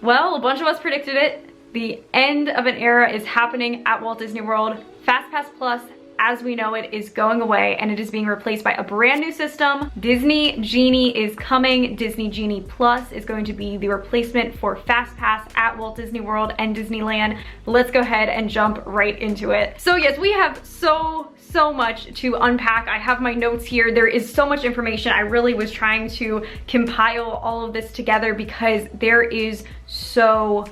Well, a bunch of us predicted it. The end of an era is happening at Walt Disney World. Fastpass Plus, as we know it, is going away and it is being replaced by a brand new system. Disney Genie is coming. Disney Genie Plus is going to be the replacement for Fastpass at Walt Disney World and Disneyland. Let's go ahead and jump right into it. So yes, we have so much to unpack. I have my notes here. There is so much information. I really was trying to compile all of this together because there is so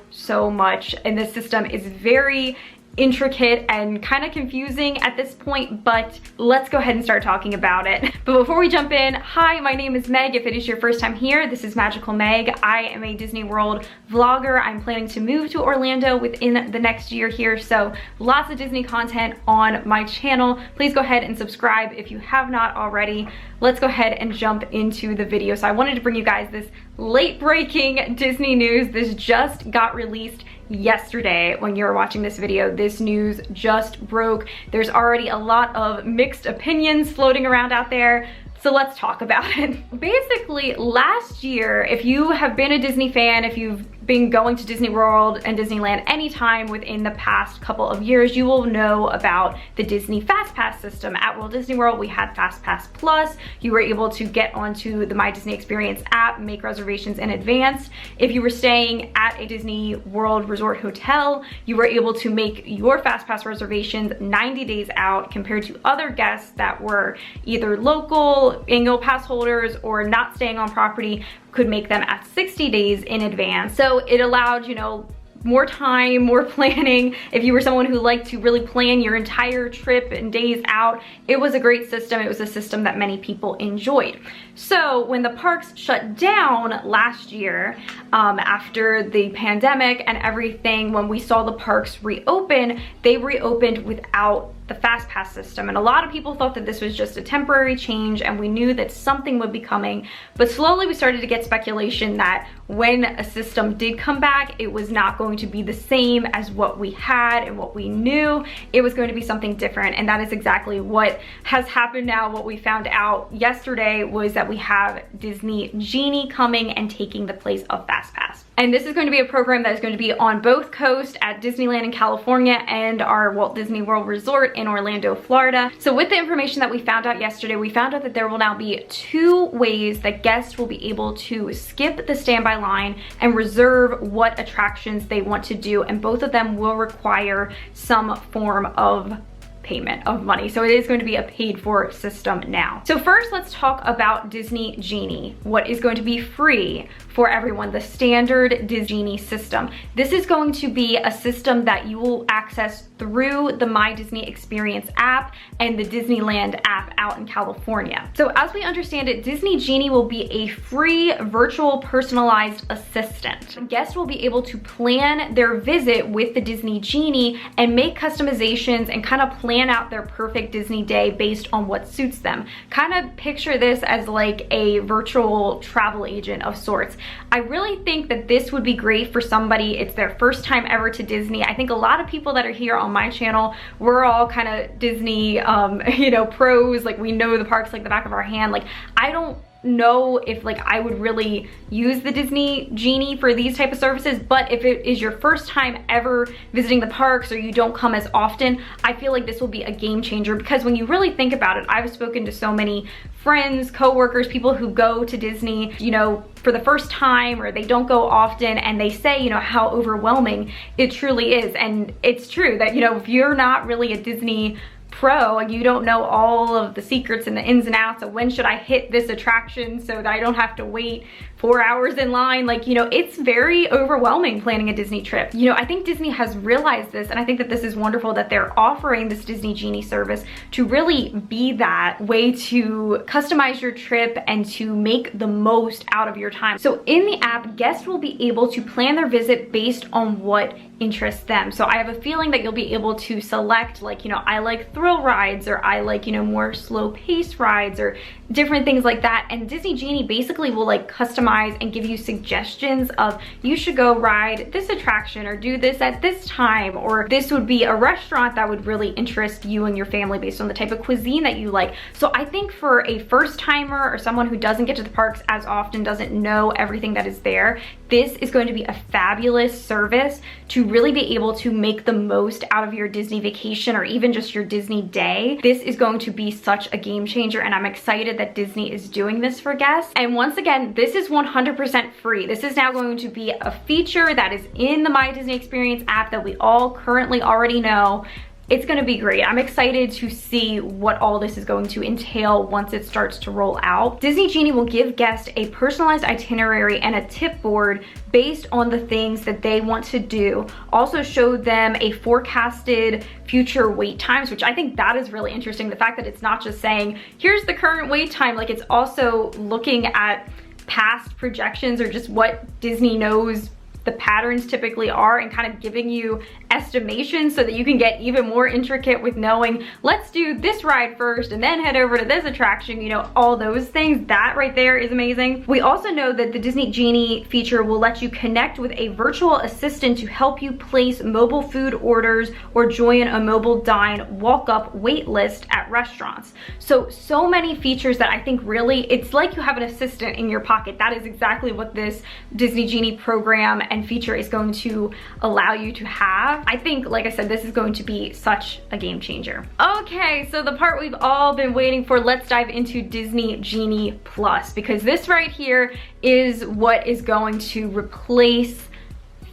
much, and this system is very intricate and kind of confusing at this point, but let's go ahead and start talking about it. But before we jump in, hi, my name is Meg. If it is your first time here, this is Magical Meg. I am a Disney World vlogger. I'm planning to move to Orlando within the next year here, so lots of Disney content on my channel. Please go ahead and subscribe if you have not already. Let's go ahead and jump into the video. So I wanted to bring you guys this late breaking Disney news. This just got released yesterday when you're watching this video. This news just broke. There's already a lot of mixed opinions floating around out there. So let's talk about it. Basically, last year, if you have been a Disney fan, if you've been going to Disney World and Disneyland anytime within the past couple of years, you will know about the Disney Fastpass system. At Walt Disney World, we had Fastpass Plus. You were able to get onto the My Disney Experience app, make reservations in advance. If you were staying at a Disney World Resort hotel, you were able to make your Fastpass reservations 90 days out compared to other guests that were either local, annual pass holders, or not staying on property could make them at 60 days in advance. So it allowed, you know, more time, more planning. If you were someone who liked to really plan your entire trip and days out, it was a great system. It was a system that many people enjoyed. So when the parks shut down last year, after the pandemic and everything, when we saw the parks reopen, they reopened without the Fastpass system. And a lot of people thought that this was just a temporary change and we knew that something would be coming. But slowly we started to get speculation that when a system did come back, it was not going to be the same as what we had and what we knew. It was going to be something different. And that is exactly what has happened now. What we found out yesterday was that we have Disney Genie coming and taking the place of Fastpass. And this is going to be a program that is going to be on both coasts at Disneyland in California and our Walt Disney World Resort in Orlando, Florida. So with the information that we found out yesterday, we found out that there will now be 2 ways that guests will be able to skip the standby line and reserve what attractions they want to do. And both of them will require some form of payment of money. So it is going to be a paid for system now. So first, let's talk about Disney Genie. What is going to be free for everyone? The standard Disney Genie system. This is going to be a system that you will access through the My Disney Experience app and the Disneyland app out in California. So as we understand it, Disney Genie will be a free virtual personalized assistant. Guests will be able to plan their visit with the Disney Genie and make customizations and kind of plan out their perfect Disney day based on what suits them. Kind of picture this as like a virtual travel agent of sorts. I really think that this would be great for somebody, it's their first time ever to Disney. I think a lot of people that are here on my channel, we're all kind of Disney, you know, pros. Like, we know the parks like the back of our hand. Like, I don't know if like I would really use the Disney Genie for these type of services, but if it is your first time ever visiting the parks or you don't come as often, I feel like this will be a game changer. Because when you really think about it, I've spoken to so many friends, co-workers, people who go to Disney, you know, for the first time, or they don't go often, and they say, you know, how overwhelming it truly is. And it's true that, you know, if you're not really a Disney pro and you don't know all of the secrets and the ins and outs of when should I hit this attraction so that I don't have to wait 4 hours in line, like, you know, it's very overwhelming planning a Disney trip. You know, I think Disney has realized this, and I think that this is wonderful that they're offering this Disney Genie service to really be that way to customize your trip and to make the most out of your time. So in the app, guests will be able to plan their visit based on what interests them. So I have a feeling that you'll be able to select, like, you know, I like thrill rides, or I like, you know, more slow pace rides, or different things like that. And Disney Genie basically will like customize and give you suggestions of, you should go ride this attraction or do this at this time, or this would be a restaurant that would really interest you and your family based on the type of cuisine that you like. So I think for a first timer or someone who doesn't get to the parks as often, doesn't know everything that is there, this is going to be a fabulous service to really be able to make the most out of your Disney vacation or even just your Disney day. This is going to be such a game changer, and I'm excited that Disney is doing this for guests. And once again, this is 100% free. This is now going to be a feature that is in the My Disney Experience app that we all currently already know. It's gonna be great. I'm excited to see what all this is going to entail once it starts to roll out. Disney Genie will give guests a personalized itinerary and a tip board based on the things that they want to do. Also show them a forecasted future wait times, which I think that is really interesting. The fact that it's not just saying, here's the current wait time, like it's also looking at past projections or just what Disney knows the patterns typically are and kind of giving you estimations so that you can get even more intricate with knowing, let's do this ride first and then head over to this attraction, you know, all those things. That right there is amazing. We also know that the Disney Genie feature will let you connect with a virtual assistant to help you place mobile food orders or join a mobile dine walk-up wait list at restaurants. So many features that I think really, it's like you have an assistant in your pocket. That is exactly what this Disney Genie program and feature is going to allow you to have. I think, like I said, this is going to be such a game changer. Okay, so the part we've all been waiting for, let's dive into Disney Genie Plus, because this right here is what is going to replace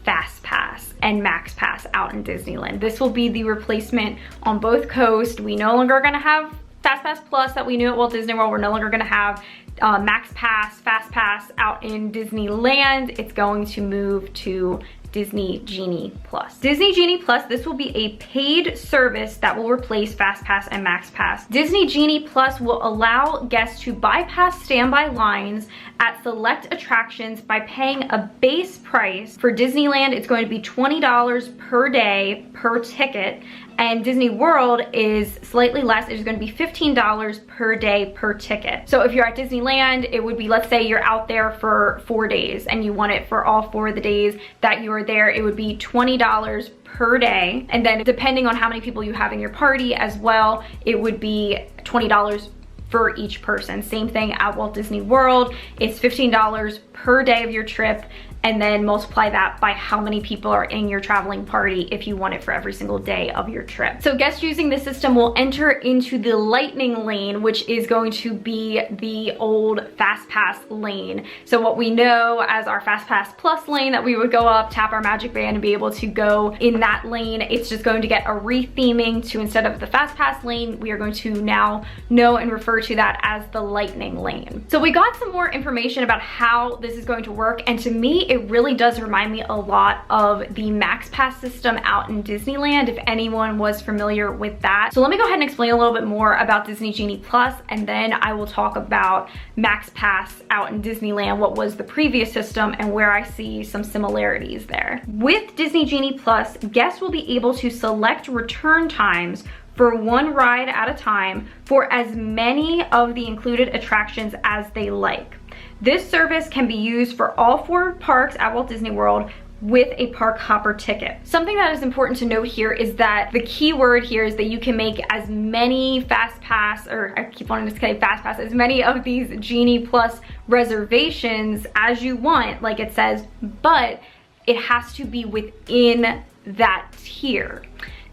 Fastpass and MaxPass out in Disneyland. This will be the replacement on both coasts. We no longer are gonna have Fastpass Plus that we knew at Walt Disney World. We're no longer gonna have MaxPass, Fastpass out in Disneyland. It's going to move to Disney Genie Plus. Disney Genie Plus, this will be a paid service that will replace Fastpass and MaxPass. Disney Genie Plus will allow guests to bypass standby lines at select attractions by paying a base price. For Disneyland, it's going to be $20 per day per ticket, and Disney World is slightly less. It's going to be $15 per day per ticket. So if you're at Disneyland, it would be, let's say you're out there for 4 days and you want it for all 4 of the days that you are there, it would be $20 per day. And then depending on how many people you have in your party as well, it would be $20 for each person. Same thing at Walt Disney World. It's $15 per day of your trip, and then multiply that by how many people are in your traveling party if you want it for every single day of your trip. So guests using this system will enter into the Lightning Lane, which is going to be the old Fastpass lane. So what we know as our Fastpass Plus lane that we would go up, tap our magic band and be able to go in that lane, it's just going to get a retheming to, instead of the Fastpass lane, we are going to now know and refer to that as the Lightning Lane. So we got some more information about how this is going to work, and to me, it really does remind me a lot of the MaxPass system out in Disneyland, if anyone was familiar with that. So let me go ahead and explain a little bit more about Disney Genie Plus, and then I will talk about MaxPass out in Disneyland, what was the previous system and where I see some similarities there. With Disney Genie Plus, guests will be able to select return times for one ride at a time for as many of the included attractions as they like. This service can be used for all 4 parks at Walt Disney World with a park hopper ticket. Something that is important to note here is that the key word here is that you can make as many Fastpass, or I keep wanting to say Fastpass, as many of these Genie Plus reservations as you want, like it says, but it has to be within that tier.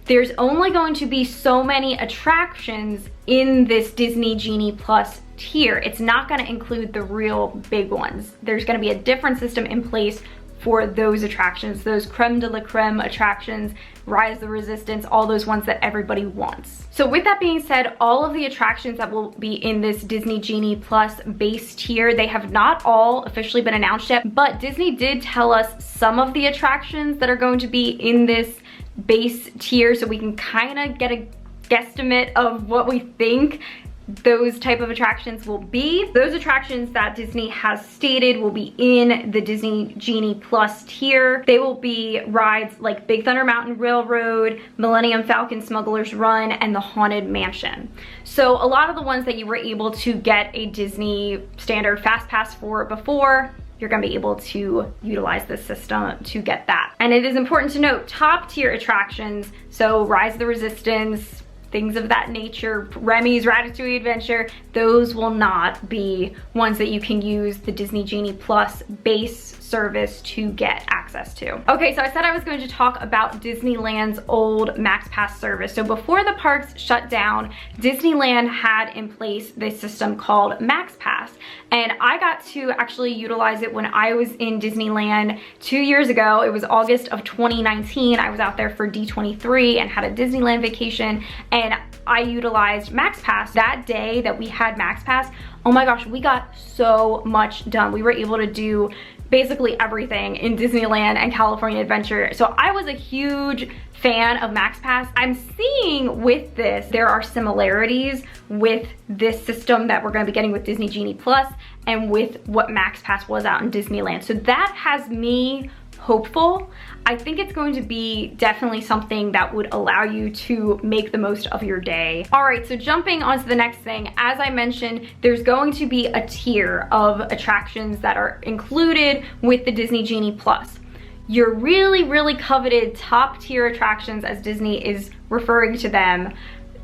There's only going to be so many attractions in this Disney Genie Plus tier. It's not going to include the real big ones. There's going to be a different system in place for those attractions, those creme de la creme attractions, Rise of the Resistance, all those ones that everybody wants. So with that being said, all of the attractions that will be in this Disney Genie Plus base tier, they have not all officially been announced yet, but Disney did tell us some of the attractions that are going to be in this base tier, so we can kind of get a guesstimate of what we think those type of attractions will be. Those attractions that Disney has stated will be in the Disney Genie Plus tier. They will be rides like Big Thunder Mountain Railroad, Millennium Falcon Smuggler's Run, and the Haunted Mansion. So a lot of the ones that you were able to get a Disney standard Fast Pass for before, you're gonna be able to utilize this system to get that. And it is important to note, top tier attractions, so Rise of the Resistance, things of that nature, Remy's Ratatouille Adventure, those will not be ones that you can use the Disney Genie Plus base service to get access to. Okay, so I said I was going to talk about Disneyland's old MaxPass service. So before the parks shut down, Disneyland had in place this system called MaxPass, and I got to actually utilize it when I was in Disneyland 2 years ago. It was August of 2019. I was out there for D23 and had a Disneyland vacation, and I utilized MaxPass. That day that we had MaxPass, oh my gosh, we got so much done. We were able to do basically everything in Disneyland and California Adventure. So I was a huge fan of MaxPass. I'm seeing with this, there are similarities with this system that we're gonna be getting with Disney Genie Plus and with what MaxPass was out in Disneyland. So that has me hopeful. I think it's going to be definitely something that would allow you to make the most of your day. All right, so jumping on to the next thing, as I mentioned, there's going to be a tier of attractions that are included with the Disney Genie Plus. Your really, really coveted top tier attractions, as Disney is referring to them,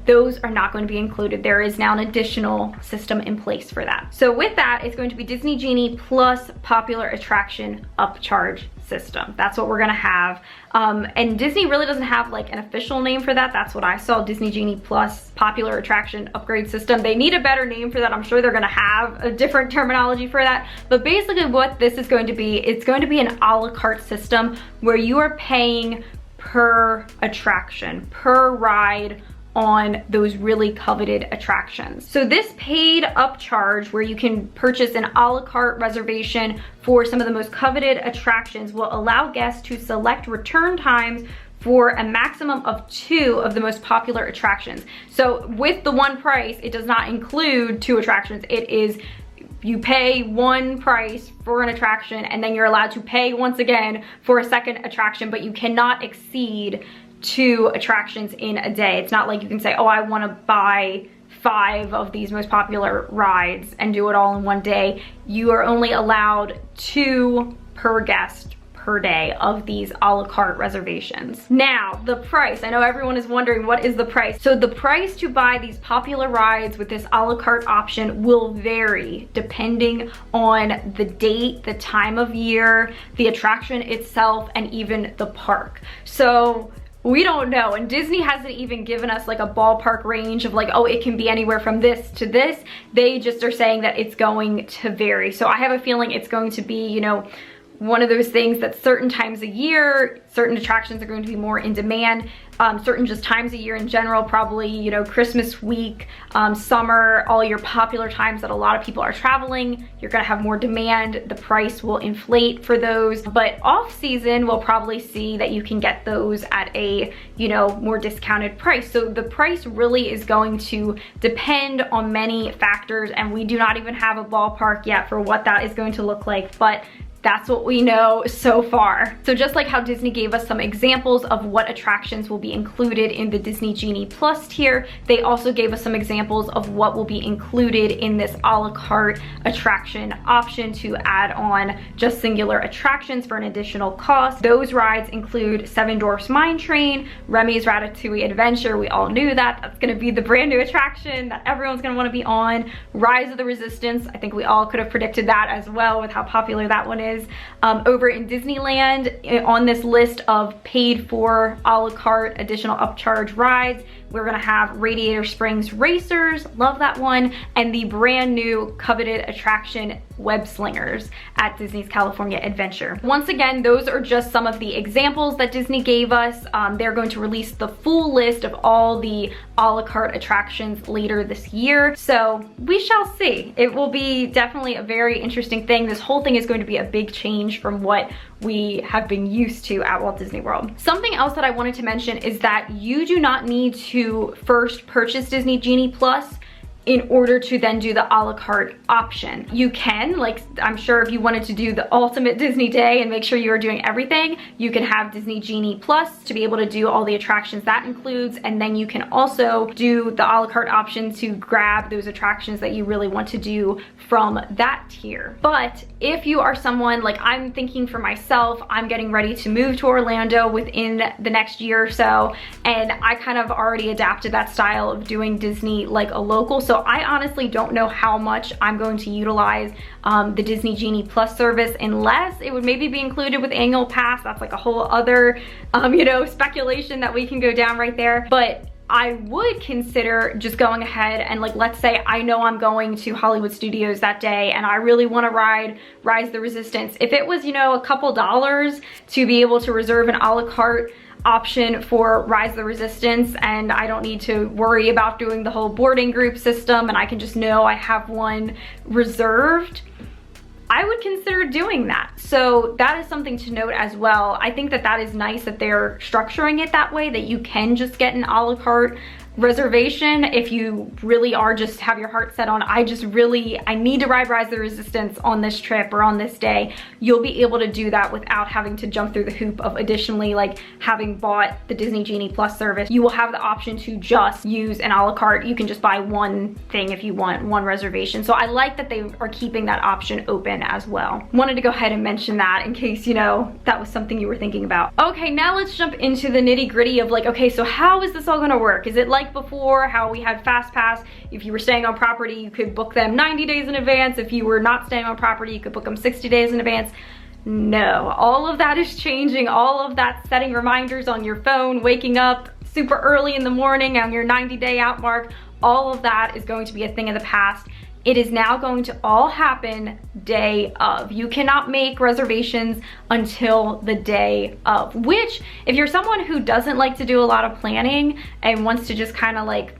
those are not going to be included. There is now an additional system in place for that. So with that, it's going to be Disney Genie plus popular attraction upcharge system. That's what we're gonna have. And Disney really doesn't have like an official name for that. That's what I saw, Disney Genie plus popular attraction upgrade system. They need a better name for that. I'm sure they're gonna have a different terminology for that. But basically what this is going to be, it's going to be an a la carte system where you are paying per attraction, per ride, on those really coveted attractions. So this paid upcharge, where you can purchase an a la carte reservation for some of the most coveted attractions, will allow guests to select return times for a maximum of 2 of the most popular attractions. So with the one price, it does not include 2 attractions. It is, you pay one price for an attraction and then you're allowed to pay once again for a second attraction, but you cannot exceed 2 attractions in a day. It's not like you can say, oh, I want to buy 5 of these most popular rides and do it all in one day. You are only allowed 2 per guest per day of these a la carte reservations. Now, the price. I know everyone is wondering, what is the price? So the price to buy these popular rides with this a la carte option will vary depending on the date, the time of year, the attraction itself, and even the park. So we don't know, and Disney hasn't even given us like a ballpark range of like, oh, it can be anywhere from this to this. They just are saying that it's going to vary. So I have a feeling it's going to be, you know, one of those things that certain times a year, certain attractions are going to be more in demand. Certain just times a year in general, probably, you know, Christmas week, summer, all your popular times that a lot of people are traveling, you're gonna have more demand. The price will inflate for those. But off season, we'll probably see that you can get those at a, you know, more discounted price. So the price really is going to depend on many factors, and we do not even have a ballpark yet for what that is going to look like. But that's what we know so far. So just like how Disney gave us some examples of what attractions will be included in the Disney Genie Plus tier, they also gave us some examples of what will be included in this a la carte attraction option to add on just singular attractions for an additional cost. Those rides include Seven Dwarfs Mine Train, Remy's Ratatouille Adventure. We all knew that. That's gonna be the brand new attraction that everyone's gonna wanna be on. Rise of the Resistance. I think we all could have predicted that as well with how popular that one is. Over in Disneyland, on this list of paid for a la carte additional upcharge rides, we're gonna have Radiator Springs Racers, love that one, and the brand new coveted attraction Web Slingers at Disney's California Adventure. Once again, those are just some of the examples that Disney gave us. They're going to release the full list of all the a la carte attractions later this year, so we shall see. It will be definitely a very interesting thing. This whole thing is going to be a big change from what we have been used to at Walt Disney World. Something else that I wanted to mention is that you do not need to first purchase Disney Genie Plus in order to then do the a la carte option. You can, like, I'm sure if you wanted to do the ultimate Disney day and make sure you are doing everything, you can have Disney Genie Plus to be able to do all the attractions that includes, and then you can also do the a la carte option to grab those attractions that you really want to do from that tier. But if you are someone, like I'm thinking for myself, I'm getting ready to move to Orlando within the next year or so, and I kind of already adapted that style of doing Disney like a local So I honestly don't know how much I'm going to utilize the Disney Genie Plus service, unless it would maybe be included with annual pass. That's like a whole other, you know, speculation that we can go down right there. But I would consider just going ahead and, like, let's say I know I'm going to Hollywood Studios that day and I really want to ride Rise the Resistance. If it was, you know, a couple dollars to be able to reserve an a la carte option for Rise the Resistance, and I don't need to worry about doing the whole boarding group system, and I can just know I have one reserved, I would consider doing that. So that is something to note as well. I think that that is nice that they're structuring it that way, that you can just get an a la carte reservation if you really are just have your heart set on, I need to ride Rise the Resistance on this trip or on this day. You'll be able to do that without having to jump through the hoop of additionally, like, having bought the Disney Genie Plus service. You will have the option to just use an a la carte. You can just buy one thing if you want, one reservation. So I like that they are keeping that option open as well. Wanted to go ahead and mention that in case, you know, that was something you were thinking about. Okay, now let's jump into the nitty gritty of, like, okay, so how is this all gonna work? Is it like before, how we had Fastpass? If you were staying on property, you could book them 90 days in advance. If you were not staying on property, you could book them 60 days in advance. No, all of that is changing. All of that setting reminders on your phone, waking up super early in the morning on your 90-day out mark, all of that is going to be a thing of the past. It is now going to all happen day of. You cannot make reservations until the day of, which, if you're someone who doesn't like to do a lot of planning and wants to just kind of like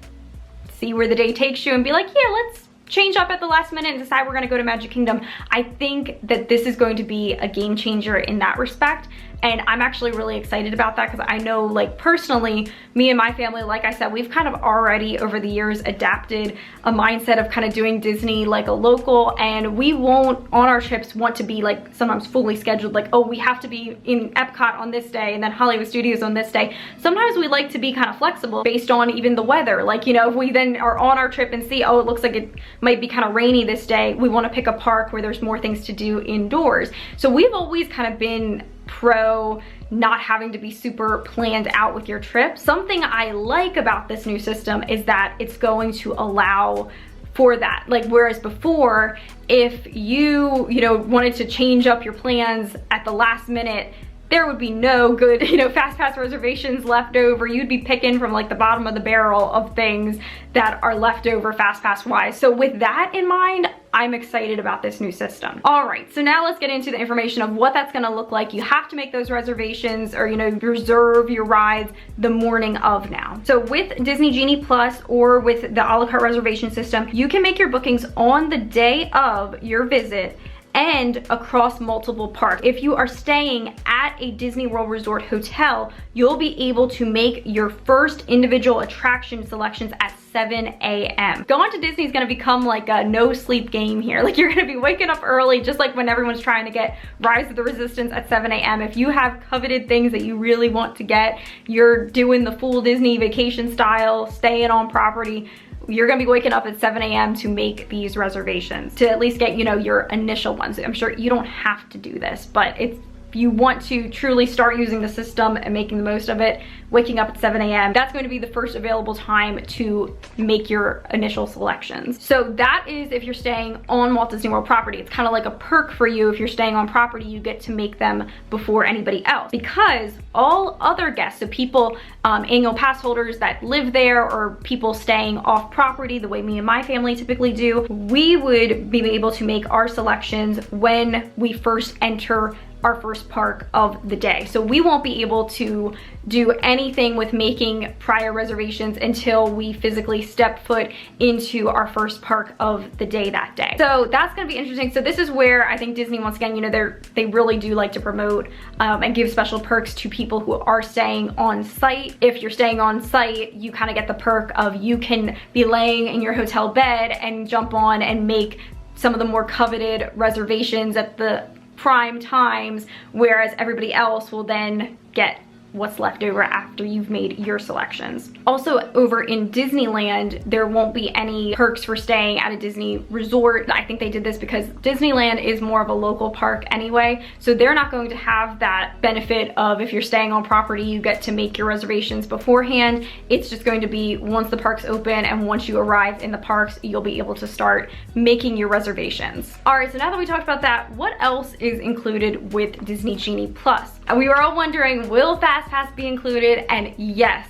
see where the day takes you and be like, yeah, let's change up at the last minute and decide we're gonna go to Magic Kingdom, I think that this is going to be a game changer in that respect. And I'm actually really excited about that, because I know, like, personally, me and my family, like I said, we've kind of already over the years adapted a mindset of kind of doing Disney like a local, and we won't on our trips want to be like sometimes fully scheduled, like, oh, we have to be in Epcot on this day and then Hollywood Studios on this day. Sometimes we like to be kind of flexible based on even the weather. Like, you know, if we then are on our trip and see, oh, it looks like it might be kind of rainy this day, we want to pick a park where there's more things to do indoors. So we've always kind of been pro not having to be super planned out with your trip. Something I like about this new system is that it's going to allow for that. Like, whereas before, if you know, wanted to change up your plans at the last minute, there would be no good, you know, Fastpass reservations left over. You'd be picking from like the bottom of the barrel of things that are left over Fastpass wise. So with that in mind, I'm excited about this new system. All right, so now let's get into the information of what that's gonna look like. You have to make those reservations, or, you know, reserve your rides the morning of now. So with Disney Genie Plus or with the a la carte reservation system, you can make your bookings on the day of your visit and across multiple parks. If you are staying at a Disney World Resort hotel, you'll be able to make your first individual attraction selections at 7 a.m. Going to Disney is gonna become like a no sleep game here. Like, you're gonna be waking up early, just like when everyone's trying to get Rise of the Resistance at 7 a.m. If you have coveted things that you really want to get, you're doing the full Disney vacation style, staying on property, you're gonna be waking up at 7 a.m. to make these reservations, to at least get, you know, your initial ones. I'm sure you don't have to do this, but if you want to truly start using the system and making the most of it, waking up at 7 a.m., that's going to be the first available time to make your initial selections. So that is if you're staying on Walt Disney World property. It's kind of like a perk for you. If you're staying on property, you get to make them before anybody else, because all other guests, so people, annual pass holders that live there, or people staying off property the way me and my family typically do, we would be able to make our selections when we first enter our first park of the day. So we won't be able to do anything with making prior reservations until we physically step foot into our first park of the day that day. So that's gonna be interesting. So this is where I think Disney, once again, you know, they really do like to promote and give special perks to people who are staying on site. If you're staying on site, you kind of get the perk of you can be laying in your hotel bed and jump on and make some of the more coveted reservations at the prime times, whereas everybody else will then get what's left over after you've made your selections. Also, over in Disneyland, there won't be any perks for staying at a Disney resort. I think they did this because Disneyland is more of a local park anyway, so they're not going to have that benefit of if you're staying on property, you get to make your reservations beforehand. It's just going to be once the parks open and once you arrive in the parks, you'll be able to start making your reservations. All right, so now that we talked about that, what else is included with Disney Genie Plus? And we were all wondering, will Fastpass be included? And yes,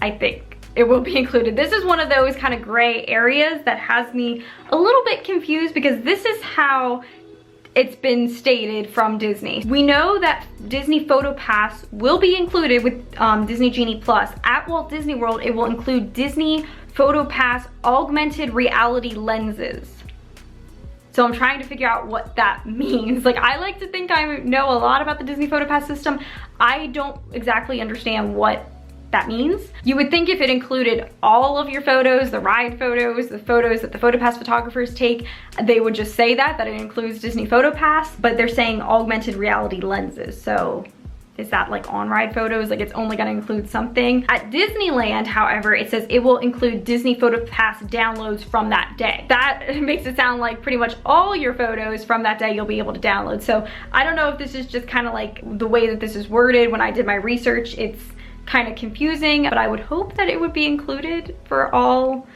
I think it will be included. This is one of those kind of gray areas that has me a little bit confused because this is how it's been stated from Disney. We know that Disney Photo Pass will be included with Disney Genie Plus. At Walt Disney World, it will include Disney Photo Pass augmented reality lenses. So I'm trying to figure out what that means. Like, I like to think I know a lot about the Disney Photo Pass system. I don't exactly understand what that means. You would think if it included all of your photos, the ride photos, the photos that the PhotoPass photographers take, they would just say that it includes Disney Photo Pass, but they're saying augmented reality lenses. So is that like on-ride photos? Like, it's only gonna include something. At Disneyland, however, it says it will include Disney Photo Pass downloads from that day. That makes it sound like pretty much all your photos from that day you'll be able to download. So I don't know if this is just kind of like the way that this is worded. When I did my research, it's kind of confusing, but I would hope that it would be included for all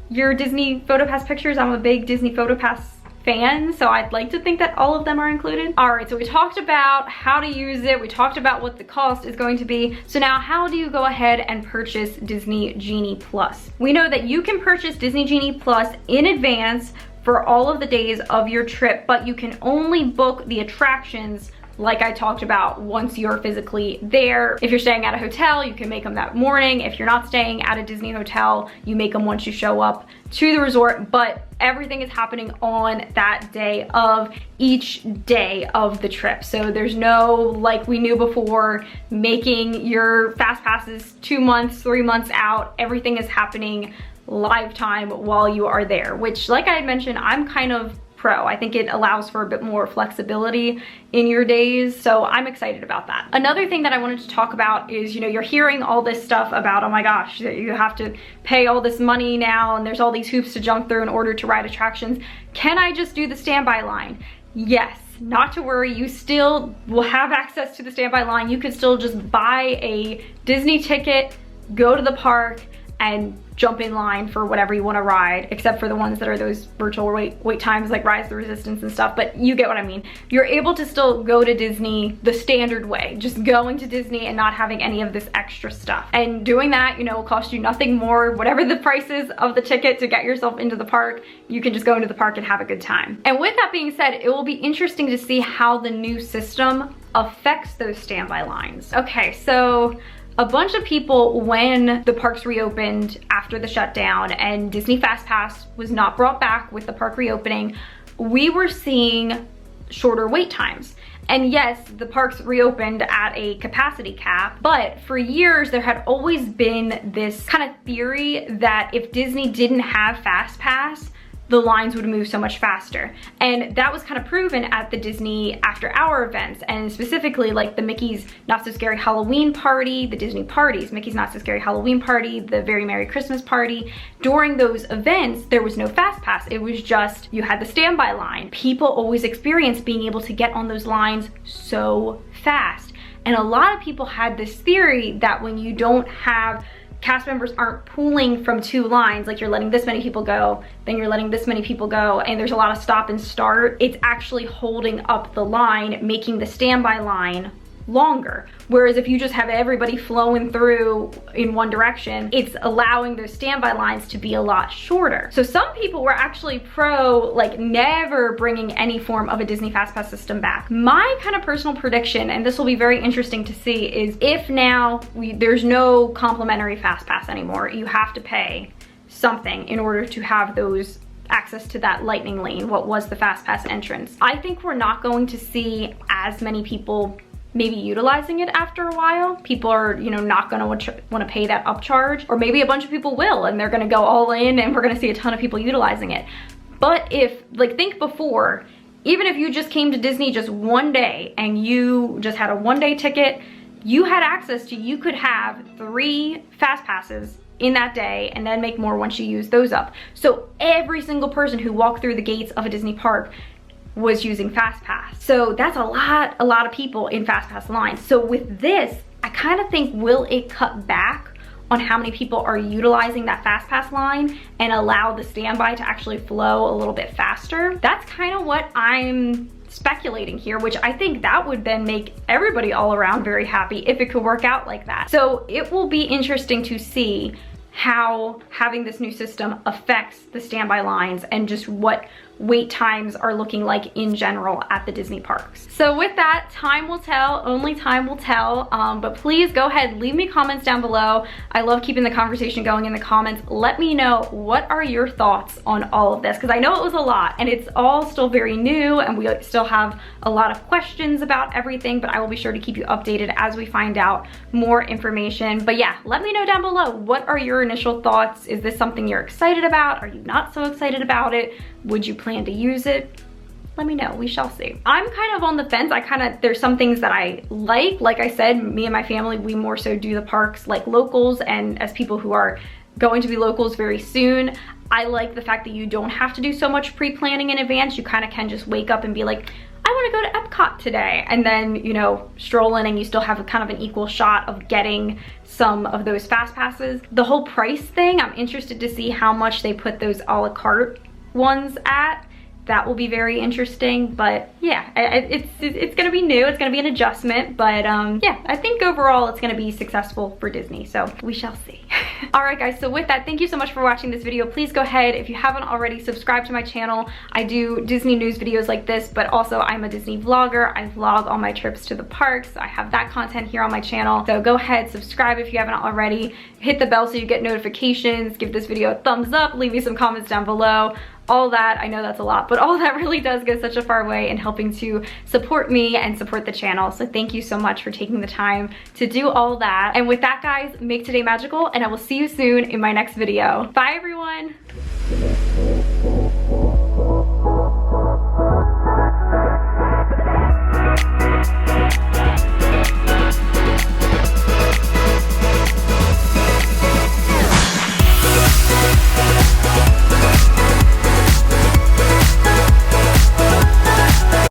your Disney Photo Pass pictures. I'm a big Disney Photo Pass fan, so I'd like to think that all of them are included. All right, so we talked about how to use it, we talked about what the cost is going to be. So now, how do you go ahead and purchase Disney Genie Plus? We know that you can purchase Disney Genie Plus in advance for all of the days of your trip, but you can only book the attractions like I talked about once you're physically there. If you're staying at a hotel, you can make them that morning. If you're not staying at a Disney hotel, you make them once you show up to the resort, but everything is happening on that day of each day of the trip. So there's no, like we knew before, making your fast passes 2 months, 3 months out. Everything is happening live time while you are there, which, like I had mentioned, I'm kind of pro. I think it allows for a bit more flexibility in your days, so I'm excited about that. Another thing that I wanted to talk about is, you know, you're hearing all this stuff about, oh my gosh, you have to pay all this money now and there's all these hoops to jump through in order to ride attractions. Can I just do the standby line? Yes. Not to worry, you still will have access to the standby line. You could still just buy a Disney ticket, go to the park, and jump in line for whatever you want to ride, except for the ones that are those virtual wait times like Rise of the Resistance and stuff, but you get what I mean. You're able to still go to Disney the standard way, just going to Disney and not having any of this extra stuff. And doing that, you know, will cost you nothing more. Whatever the price is of the ticket to get yourself into the park, you can just go into the park and have a good time. And with that being said, it will be interesting to see how the new system affects those standby lines. Okay, so a bunch of people, when the parks reopened after the shutdown and Disney Fastpass was not brought back with the park reopening, we were seeing shorter wait times. And yes, the parks reopened at a capacity cap, but for years there had always been this kind of theory that if Disney didn't have Fastpass, the lines would move so much faster. And that was kind of proven at the Disney after hour events, and specifically like the Mickey's Not So Scary Halloween party, the Disney parties, Mickey's Not So Scary Halloween party, the Very Merry Christmas party. During those events, there was no fast pass. It was just, you had the standby line. People always experienced being able to get on those lines so fast. And a lot of people had this theory that when you don't have, cast members aren't pooling from 2 lines, like you're letting this many people go, then you're letting this many people go, and there's a lot of stop and start, it's actually holding up the line, making the standby line longer. Whereas if you just have everybody flowing through in one direction, it's allowing those standby lines to be a lot shorter. So some people were actually pro, like, never bringing any form of a Disney FastPass system back. My kind of personal prediction, and this will be very interesting to see, is if now there's no complimentary FastPass anymore, you have to pay something in order to have those access to that lightning lane, what was the FastPass entrance. I think we're not going to see as many people maybe utilizing it after a while. People are, you know, not gonna want to pay that upcharge, or maybe a bunch of people will and they're gonna go all in and we're gonna see a ton of people utilizing it. But if, like, think before, even if you just came to Disney just one day and you just had a one-day ticket, you had access to, you could have 3 fast passes in that day and then make more once you use those up. So every single person who walked through the gates of a Disney park was using Fastpass. So that's a lot of people in Fastpass lines. So with this, I kind of think, will it cut back on how many people are utilizing that Fastpass line and allow the standby to actually flow a little bit faster? That's kind of what I'm speculating here, which I think that would then make everybody all around very happy if it could work out like that. So it will be interesting to see how having this new system affects the standby lines and just what wait times are looking like in general at the Disney parks. So with that, time will tell, only time will tell, but please go ahead, leave me comments down below. I love keeping the conversation going in the comments. Let me know, what are your thoughts on all of this? Because I know it was a lot and it's all still very new and we still have a lot of questions about everything, but I will be sure to keep you updated as we find out more information. But yeah, let me know down below, what are your initial thoughts? Is this something you're excited about? Are you not so excited about it? Would you plan to use it? Let me know, we shall see. I'm kind of on the fence. There's some things that I like I said, me and my family, we more so do the parks like locals, and as people who are going to be locals very soon, I like the fact that you don't have to do so much pre-planning in advance. You kind of can just wake up and be like, I want to go to Epcot today, and then, you know, stroll in, and you still have a kind of an equal shot of getting some of those fast passes. The whole price thing, I'm interested to see how much they put those a la carte ones at. That will be very interesting, but yeah, it's gonna be new, it's gonna be an adjustment, but yeah, I think overall it's gonna be successful for Disney, so we shall see. All right guys, so with that, thank you so much for watching this video. Please go ahead, if you haven't already, subscribe to my channel. I do Disney news videos like this, but also I'm a Disney vlogger. I vlog all my trips to the parks. I have that content here on my channel, so go ahead, subscribe if you haven't already. Hit the bell so you get notifications. Give this video a thumbs up, leave me some comments down below. All that, I know that's a lot, but all that really does go such a far way in helping to support me and support the channel. So thank you so much for taking the time to do all that. And with that guys, make today magical, and I will see you soon in my next video. Bye everyone.